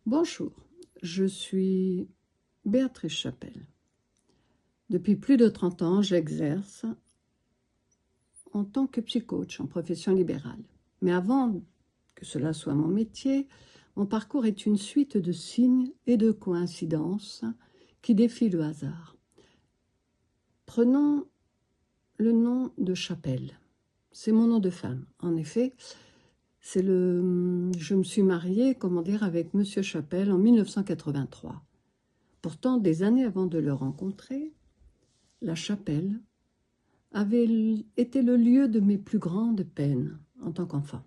Bonjour, je suis Béatrice Chapelle. Depuis plus de 30 ans, j'exerce en tant que psychocoach en profession libérale. Mais avant que cela soit mon métier, mon parcours est une suite de signes et de coïncidences qui défient le hasard. Prenons le nom de Chapelle. C'est mon nom de femme. En effet, je me suis mariée, avec Monsieur Chapelle en 1983. Pourtant, des années avant de le rencontrer, la chapelle avait été le lieu de mes plus grandes peines en tant qu'enfant.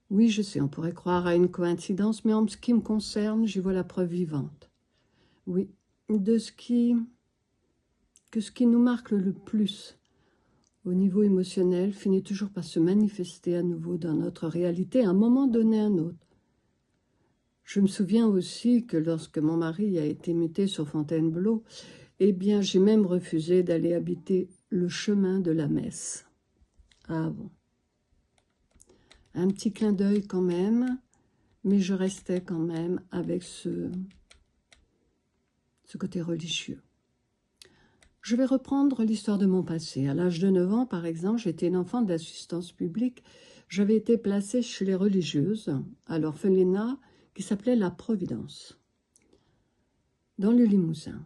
Oui, je sais, on pourrait croire à une coïncidence, mais en ce qui me concerne, j'y vois la preuve vivante. Oui, que ce qui nous marque le plus au niveau émotionnel finit toujours par se manifester à nouveau dans notre réalité à un moment donné à un autre. Je me souviens aussi que lorsque mon mari a été muté sur Fontainebleau, eh bien, j'ai même refusé d'aller habiter le chemin de la Messe. Ah bon. Un petit clin d'œil quand même, mais je restais quand même avec ce côté religieux. Je vais reprendre l'histoire de mon passé. À l'âge de 9 ans, par exemple, j'étais une enfant d'assistance publique. J'avais été placée chez les religieuses à l'orphelinat qui s'appelait la Providence, dans le Limousin.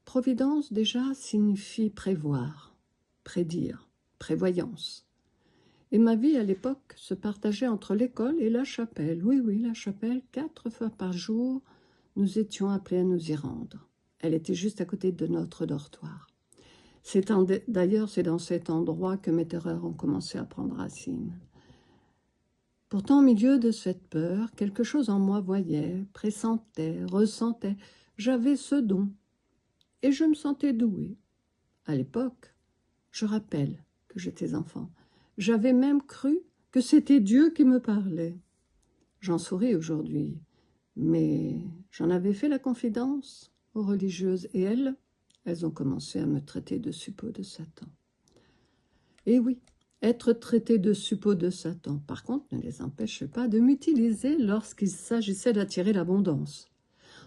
Providence, déjà, signifie prévoir, prédire, prévoyance. Et ma vie, à l'époque, se partageait entre l'école et la chapelle. Oui, la chapelle, 4 fois par jour, nous étions appelés à nous y rendre. Elle était juste à côté de notre dortoir. D'ailleurs, c'est dans cet endroit que mes terreurs ont commencé à prendre racine. Pourtant, au milieu de cette peur, quelque chose en moi voyait, pressentait, ressentait. J'avais ce don. Et je me sentais douée. À l'époque, je rappelle que j'étais enfant. J'avais même cru que c'était Dieu qui me parlait. J'en souris aujourd'hui, mais j'en avais fait la confidence aux religieuses et elles ont commencé à me traiter de suppôt de Satan. Et oui, être traité de suppôt de Satan, par contre, ne les empêchait pas de m'utiliser lorsqu'il s'agissait d'attirer l'abondance.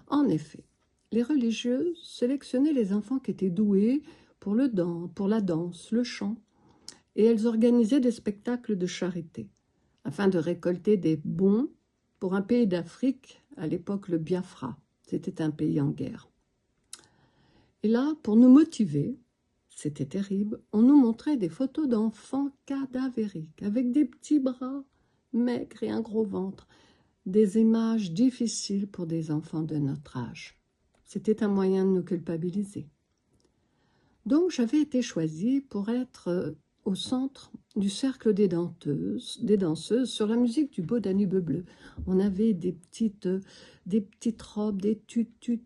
En effet, les religieuses sélectionnaient les enfants qui étaient doués pour la danse, le chant, et elles organisaient des spectacles de charité, afin de récolter des bons pour un pays d'Afrique, à l'époque le Biafra. C'était un pays en guerre. Et là, pour nous motiver, c'était terrible, on nous montrait des photos d'enfants cadavériques, avec des petits bras maigres et un gros ventre, des images difficiles pour des enfants de notre âge. C'était un moyen de nous culpabiliser. Donc j'avais été choisie pour être au centre du cercle des danseuses sur la musique du Beau Danube bleu. On avait des petites robes, des tutus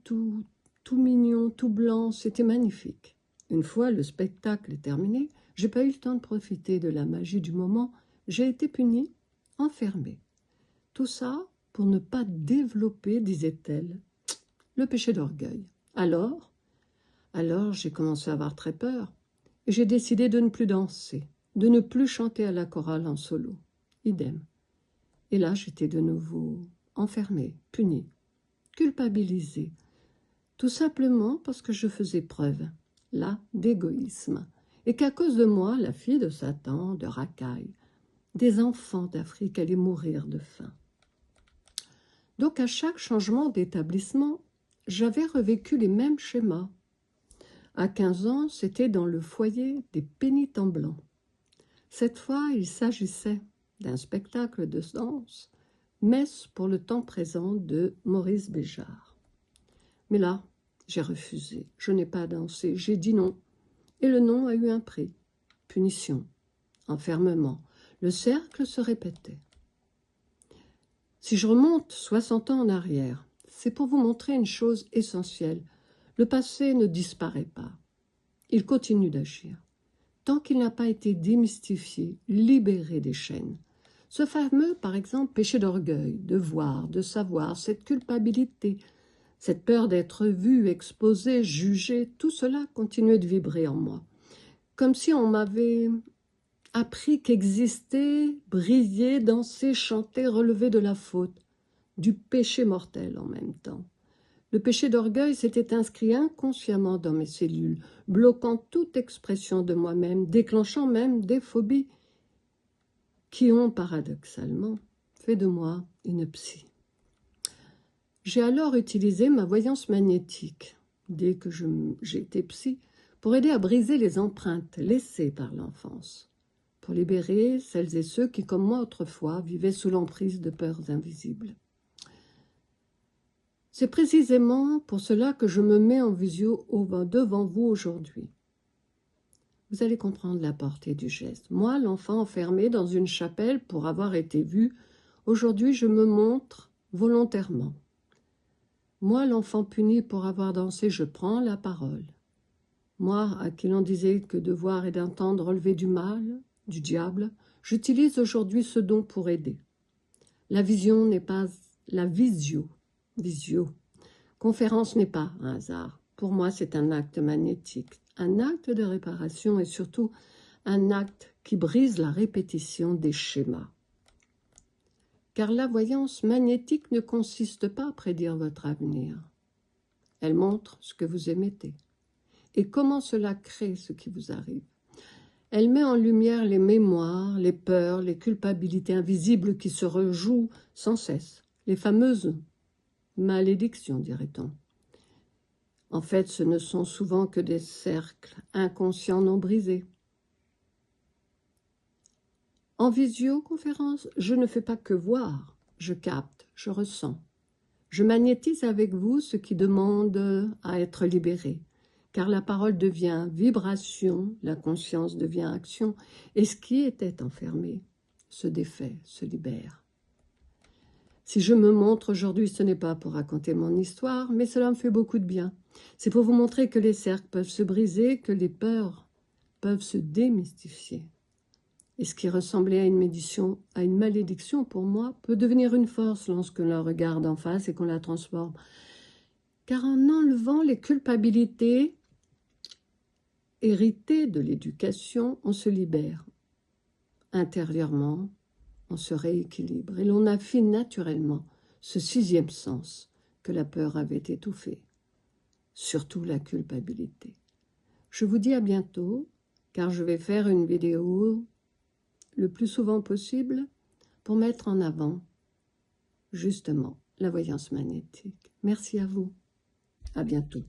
tout mignons, tout blancs, c'était magnifique. Une fois le spectacle terminé, j'ai pas eu le temps de profiter de la magie du moment. J'ai été punie, enfermée. Tout ça pour ne pas développer, disait-elle, le péché d'orgueil. Alors j'ai commencé à avoir très peur et j'ai décidé de ne plus danser, de ne plus chanter à la chorale en solo. Idem. Et là, j'étais de nouveau enfermée, punie, culpabilisée, tout simplement parce que je faisais preuve, là, d'égoïsme, et qu'à cause de moi, la fille de Satan, de racaille, des enfants d'Afrique allaient mourir de faim. Donc, à chaque changement d'établissement, j'avais revécu les mêmes schémas. À 15 ans, c'était dans le foyer des pénitents blancs. Cette fois, il s'agissait d'un spectacle de danse, Messe pour le temps présent de Maurice Béjart. Mais là, j'ai refusé, je n'ai pas dansé, j'ai dit non. Et le non a eu un prix, punition, enfermement. Le cercle se répétait. Si je remonte 60 ans en arrière, c'est pour vous montrer une chose essentielle. Le passé ne disparaît pas. Il continue d'agir. Tant qu'il n'a pas été démystifié, libéré des chaînes. Ce fameux, par exemple, péché d'orgueil, de voir, de savoir, cette culpabilité, cette peur d'être vu, exposé, jugé, tout cela continuait de vibrer en moi. Comme si on m'avait appris qu'exister, briller, danser, chanter relevait de la faute. du péché mortel en même temps. Le péché d'orgueil s'était inscrit inconsciemment dans mes cellules, bloquant toute expression de moi-même, déclenchant même des phobies qui ont paradoxalement fait de moi une psy. J'ai alors utilisé ma voyance magnétique, dès que j'ai été psy, pour aider à briser les empreintes laissées par l'enfance, pour libérer celles et ceux qui, comme moi autrefois, vivaient sous l'emprise de peurs invisibles. C'est précisément pour cela que je me mets en visio devant vous aujourd'hui. Vous allez comprendre la portée du geste. Moi, l'enfant enfermé dans une chapelle pour avoir été vu, aujourd'hui je me montre volontairement. Moi, l'enfant puni pour avoir dansé, je prends la parole. Moi, à qui l'on disait que de voir et d'entendre relever du mal, du diable, j'utilise aujourd'hui ce don pour aider. La vision n'est pas la visio. Conférence n'est pas un hasard. Pour moi, c'est un acte magnétique, un acte de réparation et surtout un acte qui brise la répétition des schémas. Car la voyance magnétique ne consiste pas à prédire votre avenir. Elle montre ce que vous émettez et comment cela crée ce qui vous arrive. Elle met en lumière les mémoires, les peurs, les culpabilités invisibles qui se rejouent sans cesse, les fameuses malédictions, dirait-on. En fait, ce ne sont souvent que des cercles inconscients non brisés. En visioconférence, je ne fais pas que voir, je capte, je ressens. Je magnétise avec vous ce qui demande à être libéré, car la parole devient vibration, la conscience devient action, et ce qui était enfermé se défait, se libère. Si je me montre aujourd'hui, ce n'est pas pour raconter mon histoire, mais cela me fait beaucoup de bien. C'est pour vous montrer que les cercles peuvent se briser, que les peurs peuvent se démystifier. Et ce qui ressemblait à une malédiction pour moi peut devenir une force lorsque l'on la regarde en face et qu'on la transforme. Car en enlevant les culpabilités héritées de l'éducation, on se libère. Intérieurement, on se rééquilibre et l'on affine naturellement ce sixième sens que la peur avait étouffé, surtout la culpabilité. Je vous dis à bientôt, car je vais faire une vidéo le plus souvent possible pour mettre en avant justement la voyance magnétique. Merci à vous. À bientôt.